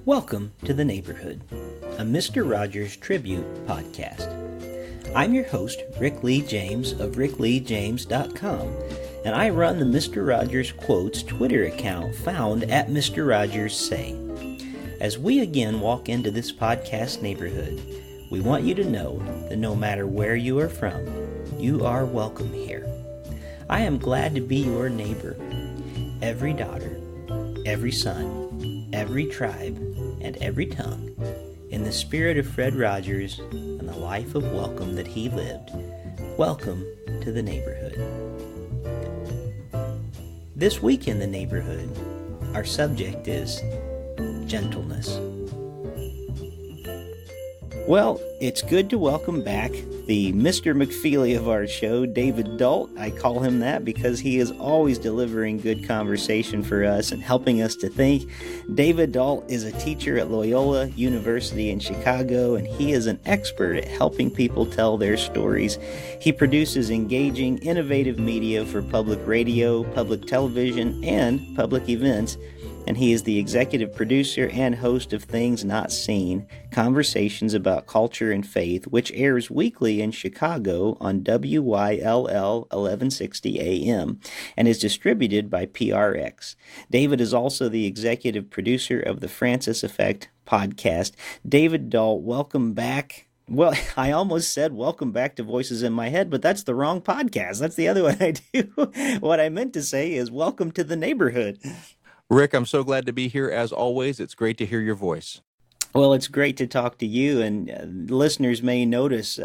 Welcome to The Neighborhood, a Mr. Rogers tribute podcast. I'm your host, Rick Lee James of rickleejames.com, and I run the Mr. Rogers Quotes Twitter account found at Mr. Rogers Say. As we again walk into this podcast neighborhood, we want you to know that no matter where you are from, you are welcome here. I am glad to be your neighbor. Every daughter, every son, every tribe, and every tongue, in the spirit of Fred Rogers and the life of welcome that he lived, welcome to the neighborhood. This week in the neighborhood, our subject is gentleness. Well, it's good to welcome back the Mr. McFeely of our show, David Dalt. I call him that because he is always delivering good conversation for us and helping us to think. David Dalt is a teacher at Loyola University in Chicago, and he is an expert at helping people tell their stories. He produces engaging, innovative media for public radio, public television, and public events. And he is the executive producer and host of Things Not Seen, Conversations About Culture and Faith, which airs weekly in Chicago on WYLL 1160 AM and is distributed by PRX. David is also the executive producer of the Francis Effect podcast. David Dalt, welcome back. Well, I almost said welcome back to Voices in My Head, but that's the wrong podcast. That's the other one I do. What I meant to say is welcome to the neighborhood. Rick, I'm so glad to be here as always. It's great to hear your voice. Well, it's great to talk to you, and listeners may notice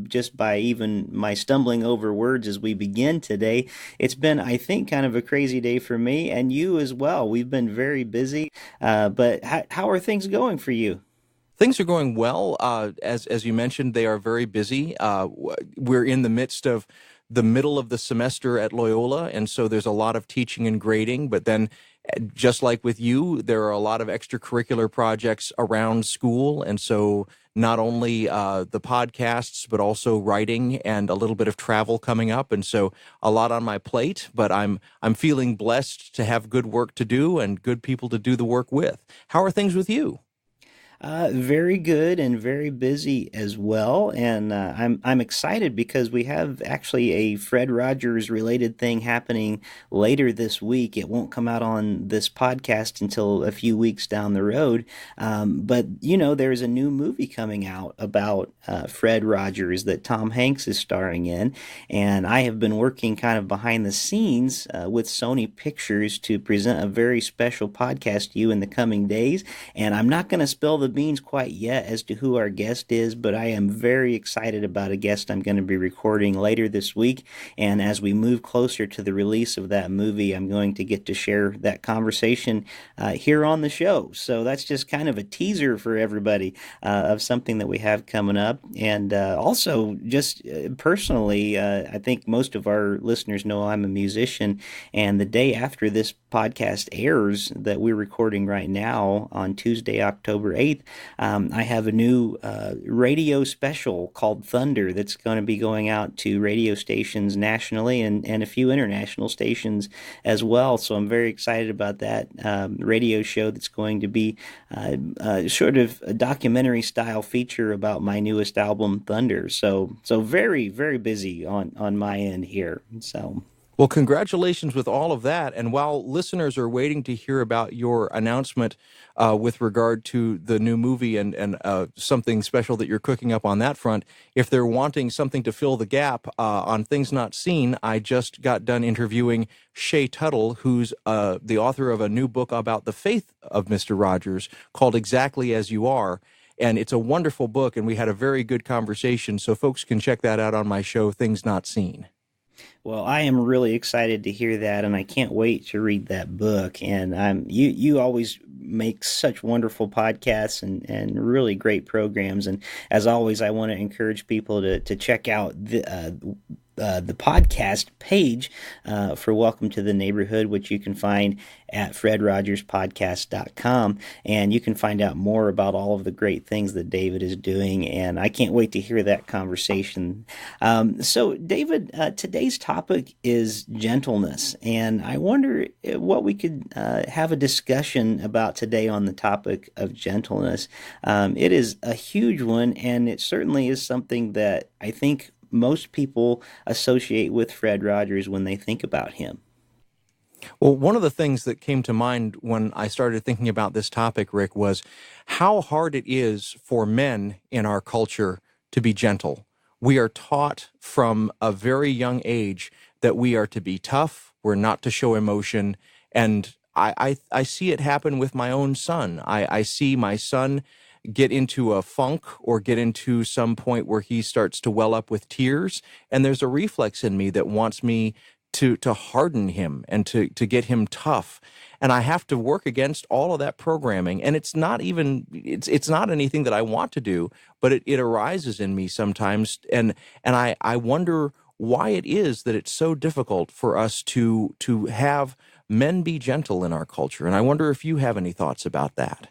just by even my stumbling over words as we begin today, it's been, I think, kind of a crazy day for me and you as well. We've been very busy, but how are things going for you? Things are going well. As you mentioned, they are very busy. We're in the midst of the middle of the semester at Loyola, and so there's a lot of teaching and grading, but then just like with you, there are a lot of extracurricular projects around school, and so not only the podcasts, but also writing and a little bit of travel coming up, and so a lot on my plate, but I'm feeling blessed to have good work to do and good people to do the work with. How are things with you? Very good and very busy as well, and I'm excited because we have actually a Fred Rogers related thing happening later this week. It won't come out on this podcast until a few weeks down the road, but you know there's a new movie coming out about Fred Rogers that Tom Hanks is starring in, and I have been working kind of behind the scenes with Sony Pictures to present a very special podcast to you in the coming days, and I'm not going to spill the beans quite yet as to who our guest is, but I am very excited about a guest I'm going to be recording later this week, and as we move closer to the release of that movie, I'm going to get to share that conversation here on the show. So that's just kind of a teaser for everybody of something that we have coming up, and also just personally, I think most of our listeners know I'm a musician, and the day after this podcast airs that we're recording right now on Tuesday, October 8th, I have a new radio special called Thunder that's going to be going out to radio stations nationally and a few international stations as well. So I'm very excited about that radio show that's going to be sort of a documentary style feature about my newest album, Thunder. So very, very busy on my end here. So. Well, congratulations with all of that. And while listeners are waiting to hear about your announcement with regard to the new movie and something special that you're cooking up on that front, if they're wanting something to fill the gap on Things Not Seen, I just got done interviewing Shay Tuttle, who's the author of a new book about the faith of Mr. Rogers called Exactly As You Are. And it's a wonderful book, and we had a very good conversation, so folks can check that out on my show, Things Not Seen. Well, I am really excited to hear that, and I can't wait to read that book. And you always make such wonderful podcasts and really great programs. And as always, I want to encourage people to check out the podcast page for Welcome to the Neighborhood, which you can find at fredrogerspodcast.com. And you can find out more about all of the great things that David is doing. And I can't wait to hear that conversation. So, David, today's topic is gentleness. And I wonder what we could have a discussion about today on the topic of gentleness. It is a huge one, and it certainly is something that I think most people associate with Fred Rogers when they think about him. Well, one of the things that came to mind when I started thinking about this topic, Rick, was how hard it is for men in our culture to be gentle. We are taught from a very young age that we are to be tough, we're not to show emotion, and I see it happen with my own son. I see my son get into a funk or get into some point where he starts to well up with tears, and there's a reflex in me that wants me to harden him and to get him tough. And I have to work against all of that programming. And it's not anything that I want to do, but it arises in me sometimes. And I wonder why it is that it's so difficult for us to have men be gentle in our culture. And I wonder if you have any thoughts about that.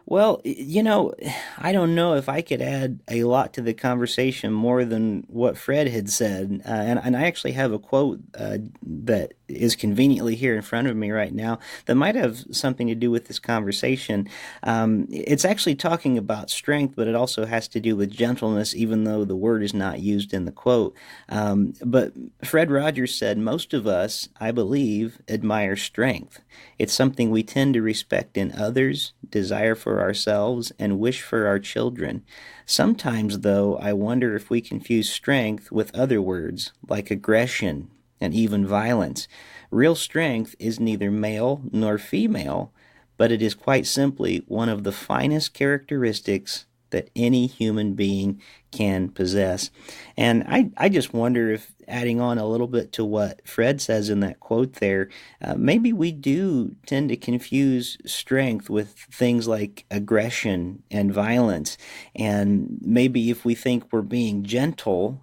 Well, I don't know if I could add a lot to the conversation more than what Fred had said. And I actually have a quote that is conveniently here in front of me right now that might have something to do with this conversation. It's actually talking about strength, but it also has to do with gentleness, even though the word is not used in the quote. But Fred Rogers said, "Most of us, I believe, admire strength. It's something we tend to respect in others, desire for ourselves, and wish for our children. Sometimes, though, I wonder if we confuse strength with other words, like aggression and even violence. Real strength is neither male nor female, but it is quite simply one of the finest characteristics that any human being can possess." And I just wonder if adding on a little bit to what Fred says in that quote there, maybe we do tend to confuse strength with things like aggression and violence. And maybe if we think we're being gentle,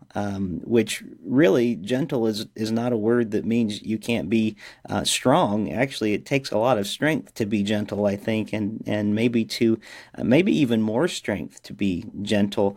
which really gentle is not a word that means you can't be strong. Actually, it takes a lot of strength to be gentle, I think, and maybe even more strength to be gentle.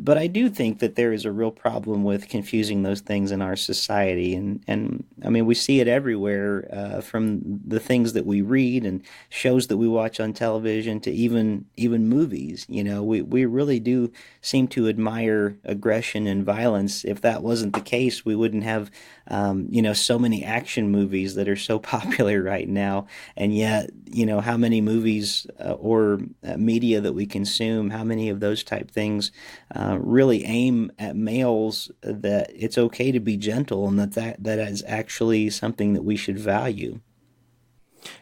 But I do think that there is a real problem with confusing those things in our society, and I mean we see it everywhere, from the things that we read and shows that we watch on television to even movies. We really do seem to admire aggression and violence. If that wasn't the case, we wouldn't have so many action movies that are so popular right now. And yet, how many movies or media that we consume, how many of those type things really aim at males that it's okay to be gentle, and that is actually something that we should value.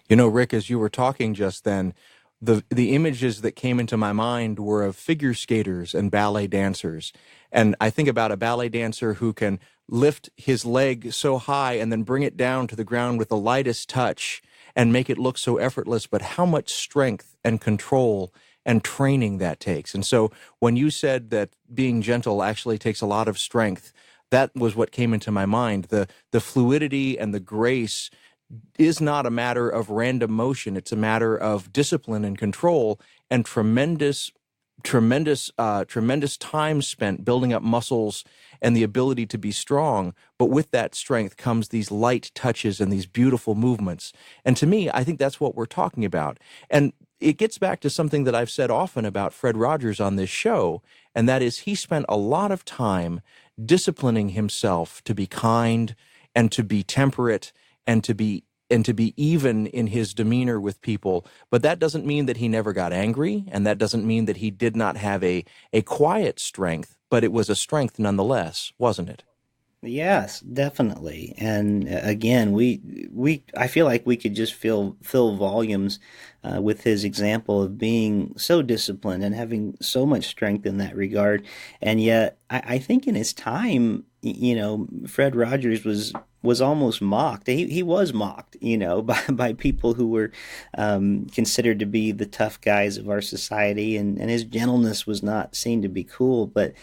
Rick, as you were talking just then, the images that came into my mind were of figure skaters and ballet dancers. And I think about a ballet dancer who can lift his leg so high and then bring it down to the ground with the lightest touch and make it look so effortless, but how much strength and control and training that takes. And so when you said that being gentle actually takes a lot of strength, that was what came into my mind. The fluidity and the grace is not a matter of random motion. It's a matter of discipline and control and tremendous time spent building up muscles and the ability to be strong. But with that strength comes these light touches and these beautiful movements. And to me, I think that's what we're talking about. And it gets back to something that I've said often about Fred Rogers on this show, and that is he spent a lot of time disciplining himself to be kind and to be temperate and to be even in his demeanor with people. But that doesn't mean that he never got angry, and that doesn't mean that he did not have a quiet strength, but it was a strength nonetheless, wasn't it? Yes, definitely. And again, we I feel like we could just fill volumes with his example of being so disciplined and having so much strength in that regard. And yet, I think in his time, Fred Rogers was almost mocked. He was mocked, by people who were considered to be the tough guys of our society, and his gentleness was not seen to be cool. But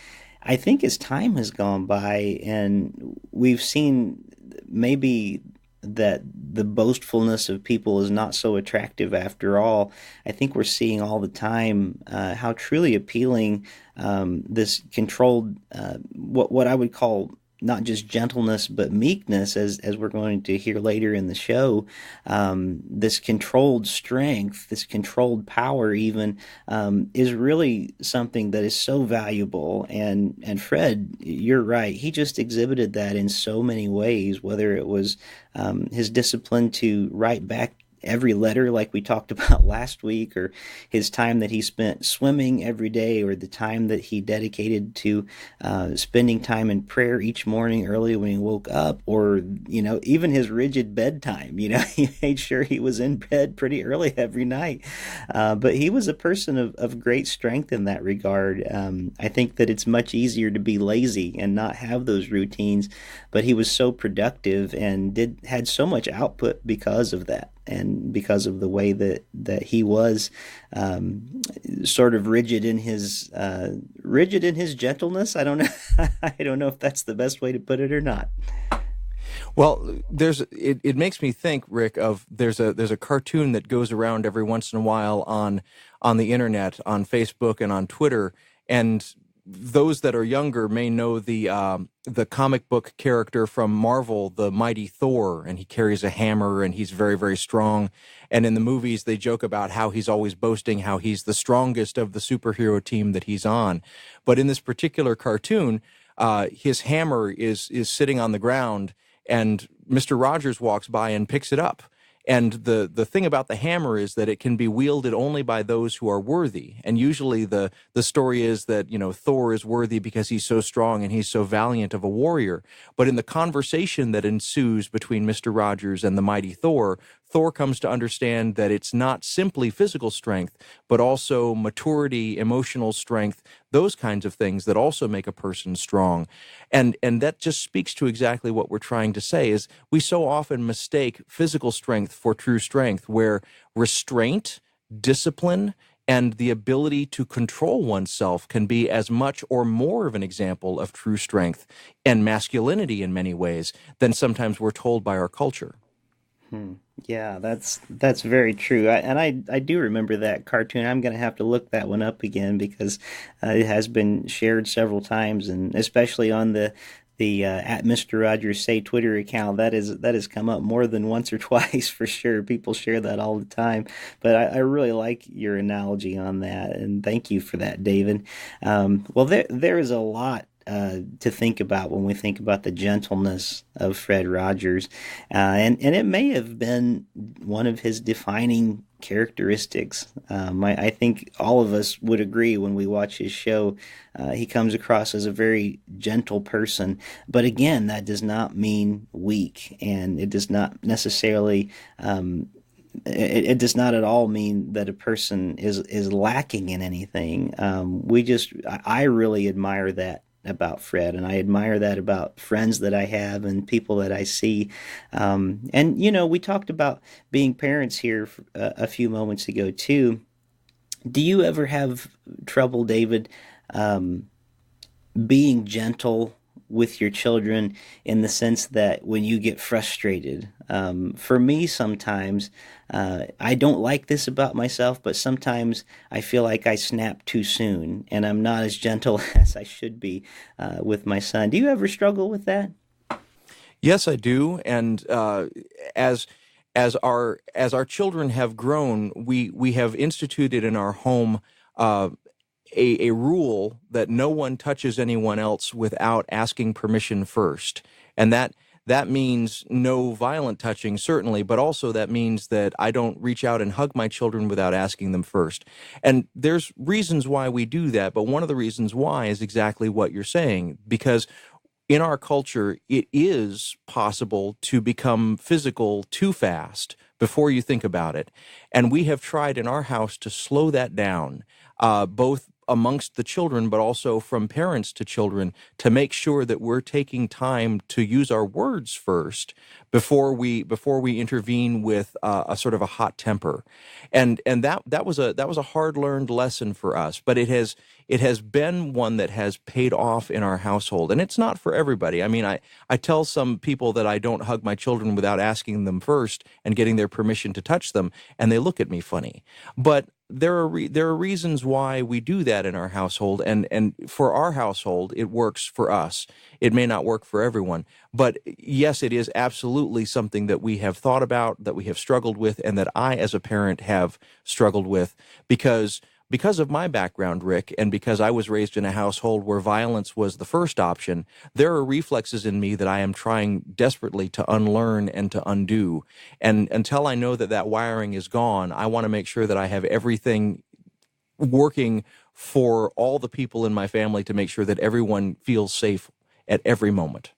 I think as time has gone by and we've seen maybe that the boastfulness of people is not so attractive after all. I think we're seeing all the time how truly appealing this controlled, what I would call not just gentleness but meekness, as we're going to hear later in the show, this controlled strength, this controlled power, even is really something that is so valuable. And Fred, you're right. He just exhibited that in so many ways, whether it was his discipline to write back every letter like we talked about last week, or his time that he spent swimming every day, or the time that he dedicated to spending time in prayer each morning early when he woke up, or even his rigid bedtime. He made sure he was in bed pretty early every night. But he was a person of great strength in that regard. I think that it's much easier to be lazy and not have those routines, but he was so productive and had so much output because of that, and because of the way that he was sort of rigid in his gentleness. I don't know. I don't know if that's the best way to put it or not. Well, it makes me think, Rick, of there's a cartoon that goes around every once in a while on the internet, on Facebook and on Twitter, and those that are younger may know the comic book character from Marvel, the mighty Thor, and he carries a hammer and he's very, very strong. And in the movies, they joke about how he's always boasting how he's the strongest of the superhero team that he's on. But in this particular cartoon, his hammer is sitting on the ground, and Mr. Rogers walks by and picks it up. And the thing about the hammer is that it can be wielded only by those who are worthy. And usually the story is that, Thor is worthy because he's so strong and he's so valiant of a warrior. But in the conversation that ensues between Mr. Rogers and the mighty Thor, Thor comes to understand that it's not simply physical strength, but also maturity, emotional strength, those kinds of things that also make a person strong. And that just speaks to exactly what we're trying to say, is we so often mistake physical strength for true strength, where restraint, discipline, and the ability to control oneself can be as much or more of an example of true strength and masculinity in many ways than sometimes we're told by our culture. Hmm. Yeah, that's very true. I do remember that cartoon. I'm going to have to look that one up again because it has been shared several times, and especially on the at Mr. Rogers Say Twitter account, that has come up more than once or twice for sure. People share that all the time. But I really like your analogy on that, and thank you for that, David. Well, there is a lot to think about when we think about the gentleness of Fred Rogers. And it may have been one of his defining characteristics. I think all of us would agree when we watch his show. He comes across as a very gentle person. But again, that does not mean weak, and it does not necessarily. It does not at all mean that a person is lacking in anything. I really admire that about Fred, and I admire that about friends that I have and people that I see. And we talked about being parents here a few moments ago too. Do you ever have trouble, David, um, being gentle with your children, in the sense that when you get frustrated? For me, sometimes I don't like this about myself, but sometimes I feel like I snap too soon and I'm not as gentle as I should be with my son. Do you ever struggle with that? Yes, I do. And as as our children have grown, we have instituted in our home uh, a rule that no one touches anyone else without asking permission first, and that means no violent touching, certainly, but also that means that I don't reach out and hug my children without asking them first. And there's reasons why we do that, but one of the reasons why is exactly what you're saying, because in our culture, it is possible to become physical too fast before you think about it. And we have tried in our house to slow that down, both amongst the children, but also from parents to children, to make sure that we're taking time to use our words first before we intervene with a sort of a hot temper, and that was a hard learned lesson for us, but it has been one that has paid off in our household, and it's not for everybody. I mean, I tell some people that I don't hug my children without asking them first and getting their permission to touch them, and they look at me funny. But there are reasons why we do that in our household, and for our household, it works for us. It may not work for everyone, but yes, it is absolutely something that we have thought about, that we have struggled with, and that I, as a parent, have struggled with because of my background, Rick, and because I was raised in a household where violence was the first option. There are reflexes in me that I am trying desperately to unlearn and to undo. And until I know that that wiring is gone, I want to make sure that I have everything working for all the people in my family to make sure that everyone feels safe at every moment.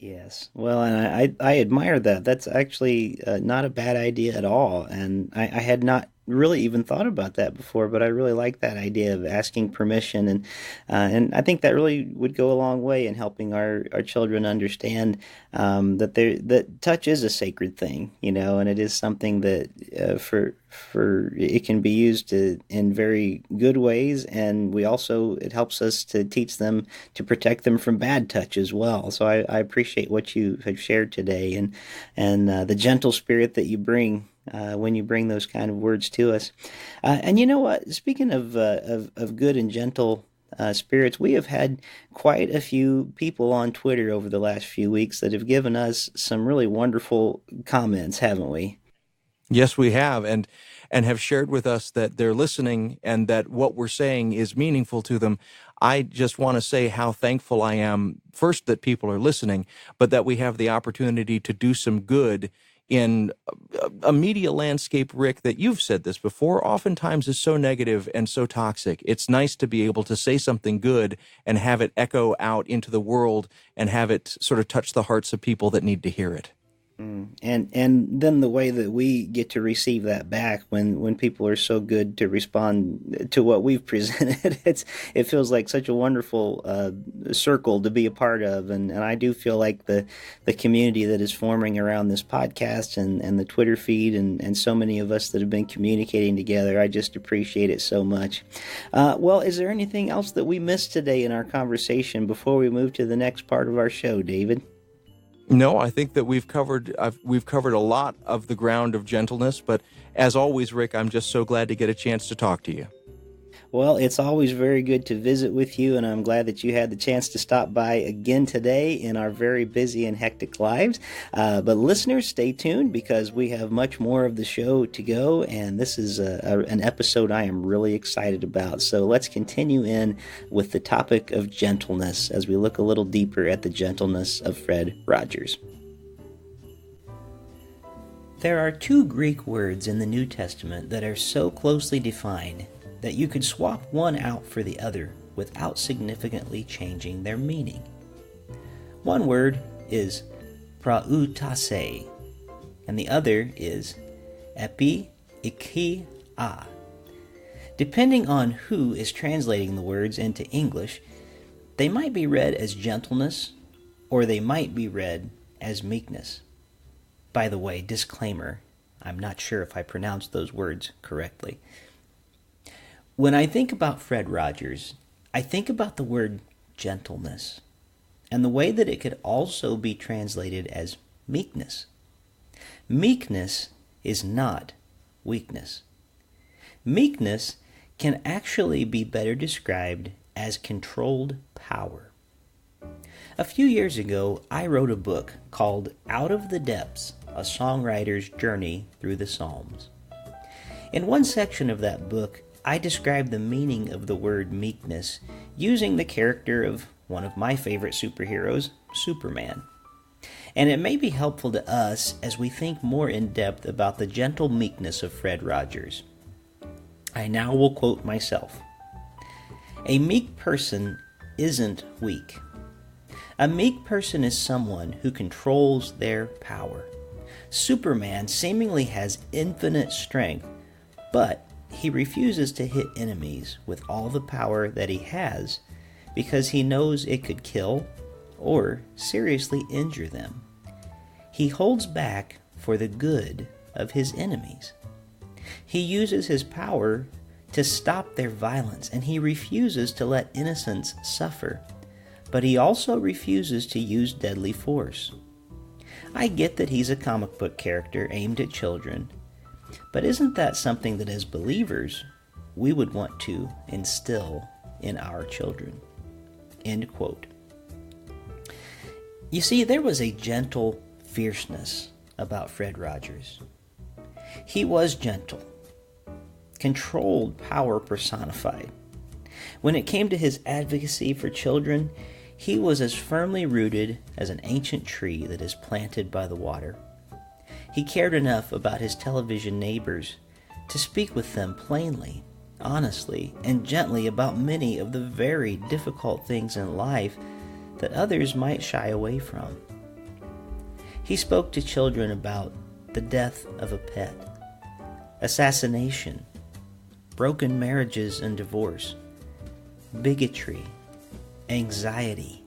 Yes. Well, and I admire that. That's actually not a bad idea at all. And I had not really even thought about that before, but I really like that idea of asking permission, and I think that really would go a long way in helping our children understand that touch is a sacred thing, and it is something that for it can be used in very good ways, and it helps us to teach them to protect them from bad touch as well. So I appreciate what you have shared today, and the gentle spirit that you bring when you bring those kind of words to us. And you know what? Speaking of good and gentle spirits, we have had quite a few people on Twitter over the last few weeks that have given us some really wonderful comments, haven't we? Yes, we have, and have shared with us that they're listening and that what we're saying is meaningful to them. I just want to say how thankful I am, first, that people are listening, but that we have the opportunity to do some good in a media landscape, Rick, that you've said this before, oftentimes is so negative and so toxic. It's nice to be able to say something good and have it echo out into the world and have it sort of touch the hearts of people that need to hear it. And then the way that we get to receive that back when people are so good to respond to what we've presented, it feels like such a wonderful circle to be a part of, and I do feel like the community that is forming around this podcast and the Twitter feed and so many of us that have been communicating together, I just appreciate it so much. Well, is there anything else that we missed today in our conversation before we move to the next part of our show, David? No, I think that we've covered a lot of the ground of gentleness, but as always, Rick, I'm just so glad to get a chance to talk to you. Well, it's always very good to visit with you, and I'm glad that you had the chance to stop by again today in our very busy and hectic lives. But listeners, stay tuned because we have much more of the show to go, and this is an episode I am really excited about. So let's continue in with the topic of gentleness as we look a little deeper at the gentleness of Fred Rogers. There are two Greek words in the New Testament that are so closely defined that you could swap one out for the other without significantly changing their meaning. One word is prautase, and the other is epi-ikia. Depending on who is translating the words into English, they might be read as gentleness, or they might be read as meekness. By the way, disclaimer, I'm not sure if I pronounced those words correctly. When I think about Fred Rogers, I think about the word gentleness and the way that it could also be translated as meekness. Meekness is not weakness. Meekness can actually be better described as controlled power. A few years ago, I wrote a book called Out of the Depths, A Songwriter's Journey Through the Psalms. In one section of that book, I described the meaning of the word meekness using the character of one of my favorite superheroes, Superman. And it may be helpful to us as we think more in depth about the gentle meekness of Fred Rogers. I now will quote myself. A meek person isn't weak. A meek person is someone who controls their power. Superman seemingly has infinite strength, but he refuses to hit enemies with all the power that he has because he knows it could kill or seriously injure them. He holds back for the good of his enemies. He uses his power to stop their violence, and he refuses to let innocents suffer. But he also refuses to use deadly force. I get that he's a comic book character aimed at children, but isn't that something that as believers we would want to instill in our children? End quote. You see, there was a gentle fierceness about Fred Rogers. He was gentle, controlled power personified. When it came to his advocacy for children, he was as firmly rooted as an ancient tree that is planted by the water. He cared enough about his television neighbors to speak with them plainly, honestly, and gently about many of the very difficult things in life that others might shy away from. He spoke to children about the death of a pet, assassination, broken marriages and divorce, bigotry, anxiety,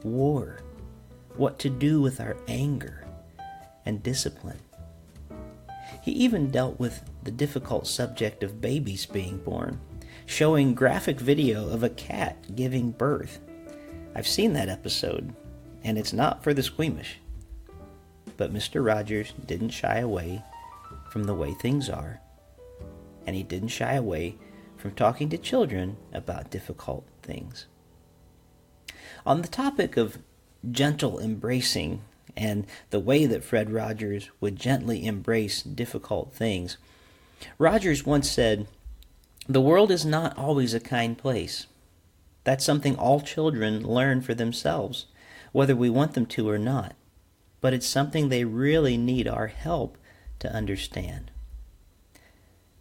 war, what to do with our anger, and discipline. He even dealt with the difficult subject of babies being born, showing graphic video of a cat giving birth. I've seen that episode, and it's not for the squeamish. But Mr. Rogers didn't shy away from the way things are, and he didn't shy away from talking to children about difficult things. On the topic of gentle embracing and the way that Fred Rogers would gently embrace difficult things, Rogers once said, "The world is not always a kind place. That's something all children learn for themselves, whether we want them to or not. But it's something they really need our help to understand."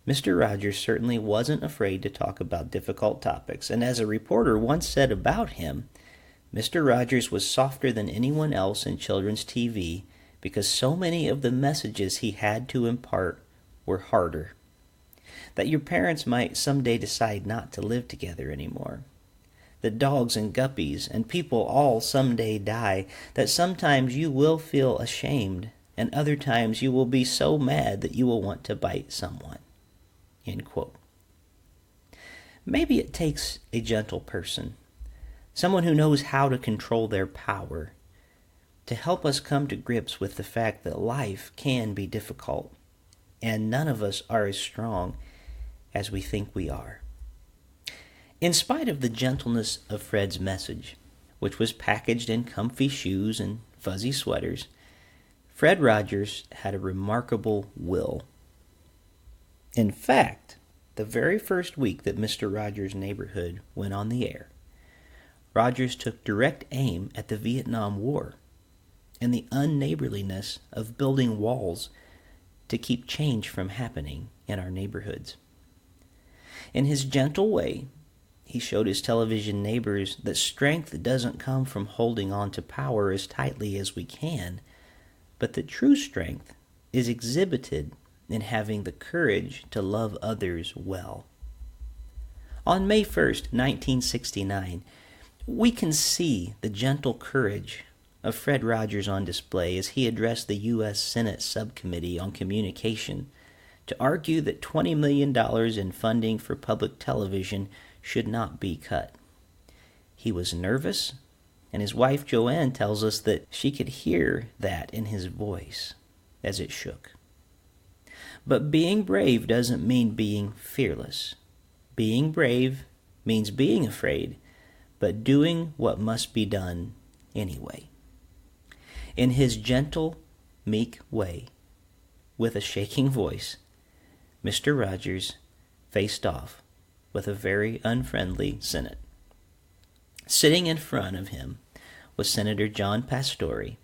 Mr. Rogers certainly wasn't afraid to talk about difficult topics, and as a reporter once said about him, Mr. Rogers was softer than anyone else in children's TV because so many of the messages he had to impart were harder. That your parents might someday decide not to live together anymore. That dogs and guppies and people all someday die. That sometimes you will feel ashamed and other times you will be so mad that you will want to bite someone. End quote. Maybe it takes a gentle person, someone who knows how to control their power, to help us come to grips with the fact that life can be difficult, and none of us are as strong as we think we are. In spite of the gentleness of Fred's message, which was packaged in comfy shoes and fuzzy sweaters, Fred Rogers had a remarkable will. In fact, the very first week that Mr. Rogers' Neighborhood went on the air, Rogers took direct aim at the Vietnam War and the unneighborliness of building walls to keep change from happening in our neighborhoods. In his gentle way, he showed his television neighbors that strength doesn't come from holding on to power as tightly as we can, but that true strength is exhibited in having the courage to love others well. On May 1st, 1969, we can see the gentle courage of Fred Rogers on display as he addressed the U.S. Senate Subcommittee on Communication to argue that $20 million in funding for public television should not be cut. He was nervous, and his wife Joanne tells us that she could hear that in his voice as it shook. But being brave doesn't mean being fearless. Being brave means being afraid, but doing what must be done anyway. In his gentle, meek way, with a shaking voice, Mr. Rogers faced off with a very unfriendly Senate. Sitting in front of him was Senator John Pastore,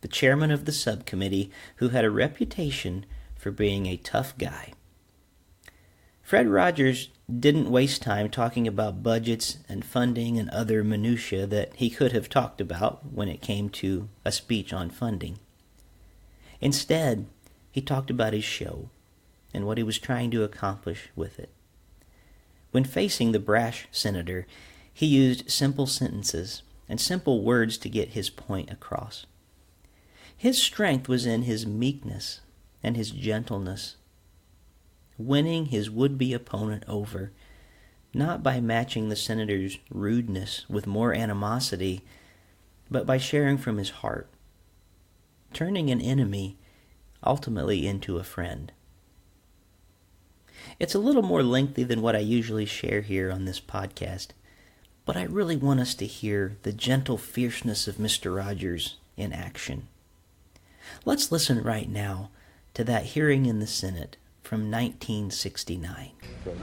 the chairman of the subcommittee who had a reputation for being a tough guy. Fred Rogers didn't waste time talking about budgets and funding and other minutiae that he could have talked about when it came to a speech on funding. Instead, he talked about his show and what he was trying to accomplish with it. When facing the brash senator, he used simple sentences and simple words to get his point across. His strength was in his meekness and his gentleness, winning his would-be opponent over, not by matching the senator's rudeness with more animosity, but by sharing from his heart, turning an enemy ultimately into a friend. It's a little more lengthy than what I usually share here on this podcast, but I really want us to hear the gentle fierceness of Mr. Rogers in action. Let's listen right now to that hearing in the Senate from 1969.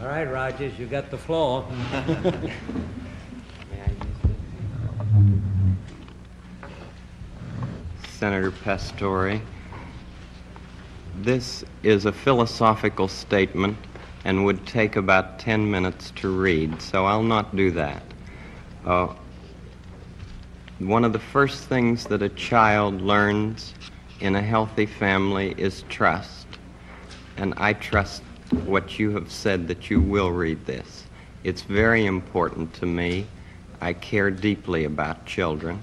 All right, Rogers, you got the floor. Senator Pastore, this is a philosophical statement and would take about 10 minutes to read, so I'll not do that. One of the first things that a child learns in a healthy family is trust, and I trust what you have said that you will read this. It's very important to me. I care deeply about children.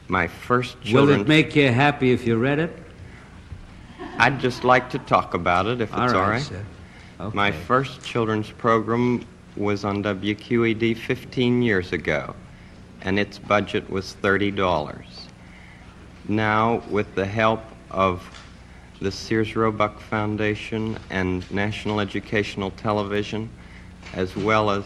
My first children... Will it make you happy if you read it? I'd just like to talk about it, if it's all right. Sir. Okay. My first children's program was on WQED 15 years ago, and its budget was $30. Now, with the help of the Sears Roebuck Foundation and National Educational Television, as well as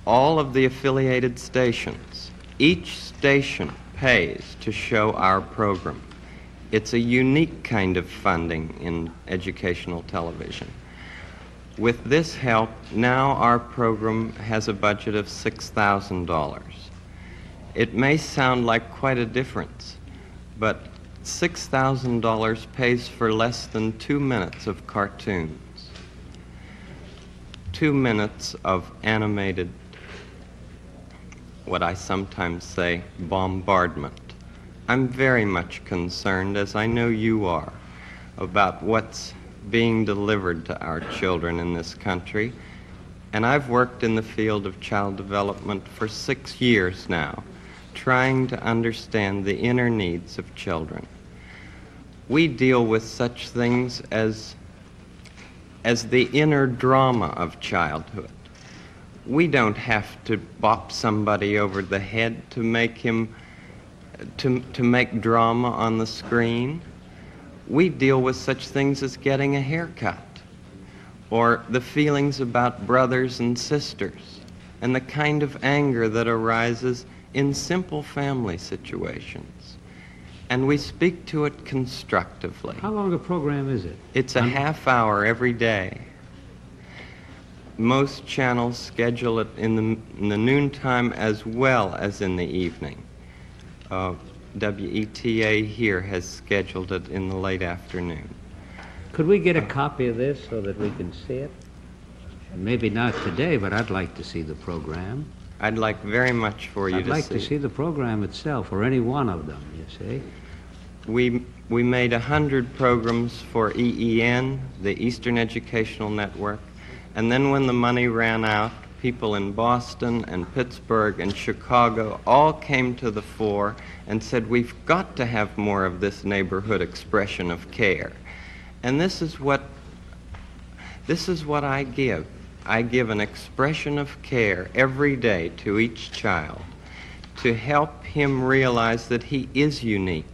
all of the affiliated stations, each station pays to show our program. It's a unique kind of funding in educational television. With this help, now our program has a budget of $6,000. It may sound like quite a difference, but $6,000 pays for less than 2 minutes of cartoons, 2 minutes of animated, what I sometimes say, bombardment. I'm very much concerned, as I know you are, about what's being delivered to our children in this country. And I've worked in the field of child development for 6 years now, trying to understand the inner needs of children. We deal with such things as the inner drama of childhood. We don't have to bop somebody over the head to make him to make drama on the screen. We deal with such things as getting a haircut, or the feelings about brothers and sisters, and the kind of anger that arises in simple family situations. And we speak to it constructively. How long a program is it? It's a half hour every day. Most channels schedule it in the noontime as well as in the evening. WETA here has scheduled it in the late afternoon. Could we get a copy of this so that we can see it? Maybe not today, but I'd like to see the program. I'd like very much for you I'd to like to see the program itself, or any one of them, you see. We made 100 programs for EEN, the Eastern Educational Network, and then when the money ran out, people in Boston and Pittsburgh and Chicago all came to the fore and said, we've got to have more of this neighborhood expression of care. And this is what I give. I give an expression of care every day to each child to help him realize that he is unique.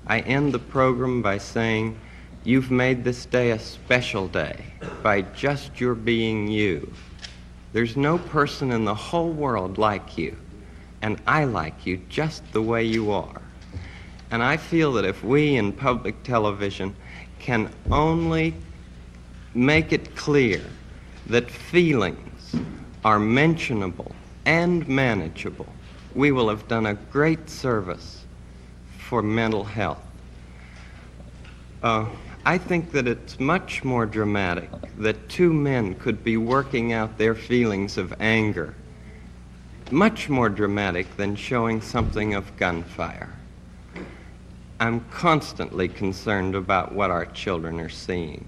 I end the program by saying, you've made this day a special day by just your being you. There's no person in the whole world like you, and I like you just the way you are. And I feel that if we in public television can only make it clear that feelings are mentionable and manageable, we will have done a great service for mental health. I think that it's much more dramatic that two men could be working out their feelings of anger, much more dramatic than showing something of gunfire. I'm constantly concerned about what our children are seeing.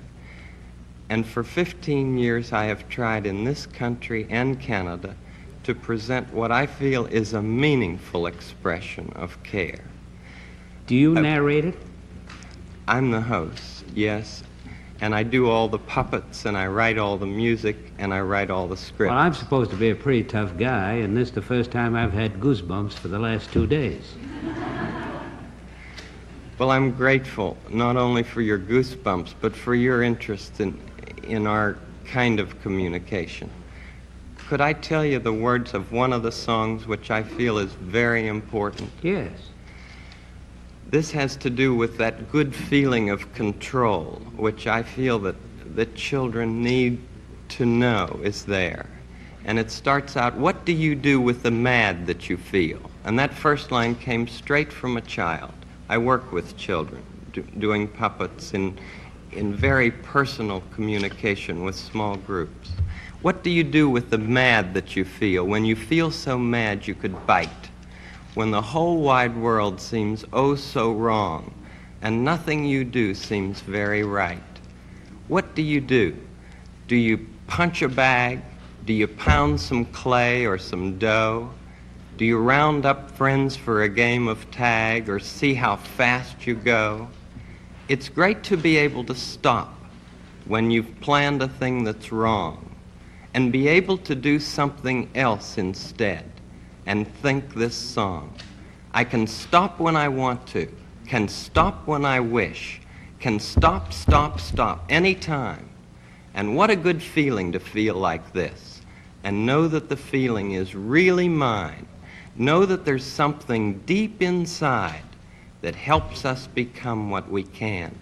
And for 15 years I have tried in this country and Canada to present what I feel is a meaningful expression of care. Do you narrate it? I'm the host, yes, and I do all the puppets, and I write all the music, and I write all the scripts. Well, I'm supposed to be a pretty tough guy, and this is the first time I've had goosebumps for the last 2 days. Well, I'm grateful not only for your goosebumps, but for your interest in our kind of communication. Could I tell you the words of one of the songs which I feel is very important? Yes. This has to do with that good feeling of control, which I feel that children need to know is there. And it starts out, what do you do with the mad that you feel? And that first line came straight from a child. I work with children, doing puppets in very personal communication with small groups. What do you do with the mad that you feel? When you feel so mad you could bite. When the whole wide world seems oh so wrong, and nothing you do seems very right. What do you do? Do you punch a bag? Do you pound some clay or some dough? Do you round up friends for a game of tag or see how fast you go? It's great to be able to stop when you've planned a thing that's wrong and be able to do something else instead and think this song. I can stop when I want to, can stop when I wish, can stop, stop, stop anytime. And what a good feeling to feel like this and know that the feeling is really mine. Know that there's something deep inside that helps us become what we can.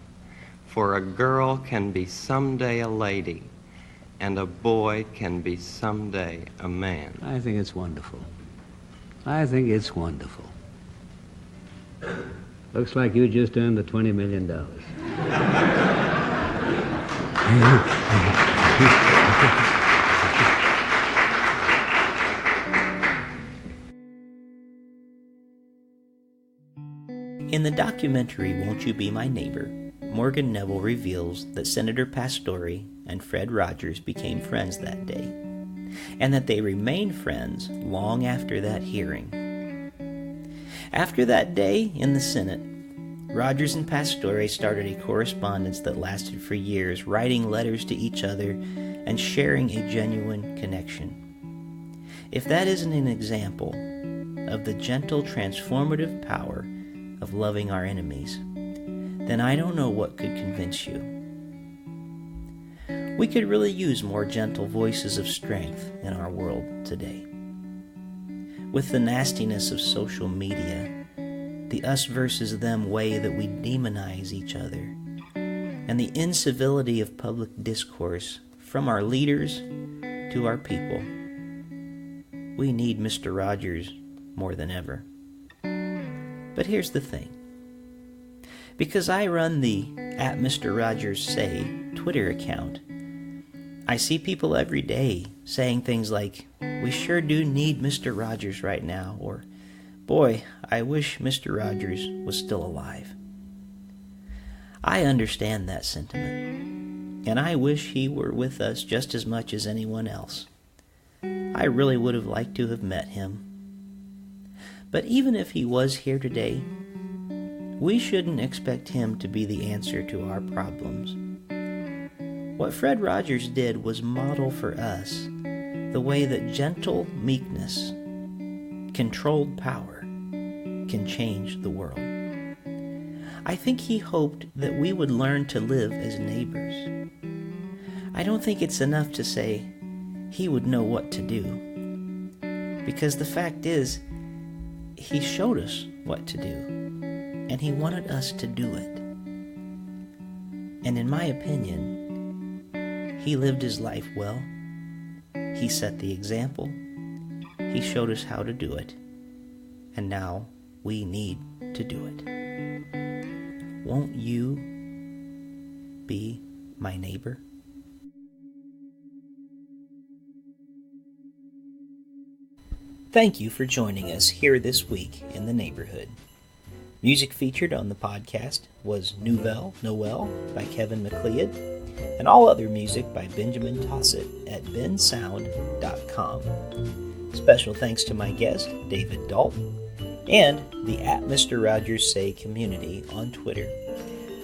For a girl can be someday a lady, and a boy can be someday a man. I think it's wonderful. I think it's wonderful. Looks like you just earned the $20 million. In the documentary Won't You Be My Neighbor, Morgan Neville reveals that Senator Pastore and Fred Rogers became friends that day, and that they remained friends long after that hearing. After that day in the Senate, Rogers and Pastore started a correspondence that lasted for years, writing letters to each other and sharing a genuine connection. If that isn't an example of the gentle, transformative power of loving our enemies, then I don't know what could convince you. We could really use more gentle voices of strength in our world today. With the nastiness of social media, the us versus them way that we demonize each other, and the incivility of public discourse from our leaders to our people, we need Mr. Rogers more than ever. But here's the thing. Because I run the @MrRogersSay Twitter account, I see people every day saying things like, "We sure do need Mr. Rogers right now," or, "Boy, I wish Mr. Rogers was still alive." I understand that sentiment, and I wish he were with us just as much as anyone else. I really would have liked to have met him. But even if he was here today, we shouldn't expect him to be the answer to our problems. What Fred Rogers did was model for us the way that gentle meekness, controlled power, can change the world. I think he hoped that we would learn to live as neighbors. I don't think it's enough to say he would know what to do, because the fact is, he showed us what to do, and he wanted us to do it. And in my opinion, he lived his life well. He set the example. He showed us how to do it. And now we need to do it. Won't you be my neighbor? Thank you for joining us here this week in the neighborhood. Music featured on the podcast was Nouvelle Noel by Kevin MacLeod, and all other music by Benjamin Tossett at bensound.com. Special thanks to my guest, David Dalton, and the at Mr. Rogers Say community on Twitter.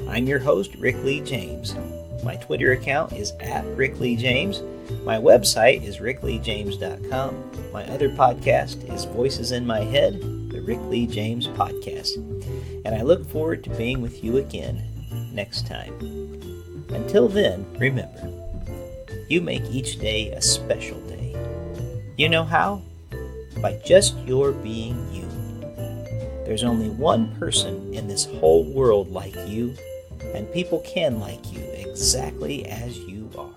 I'm your host, Rick Lee James. My Twitter account is at Rick Lee James. My website is rickleejames.com. My other podcast is Voices in My Head, the Rick Lee James Podcast. And I look forward to being with you again next time. Until then, remember, you make each day a special day. You know how? By just your being you. There's only one person in this whole world like you, and people can like you exactly as you are.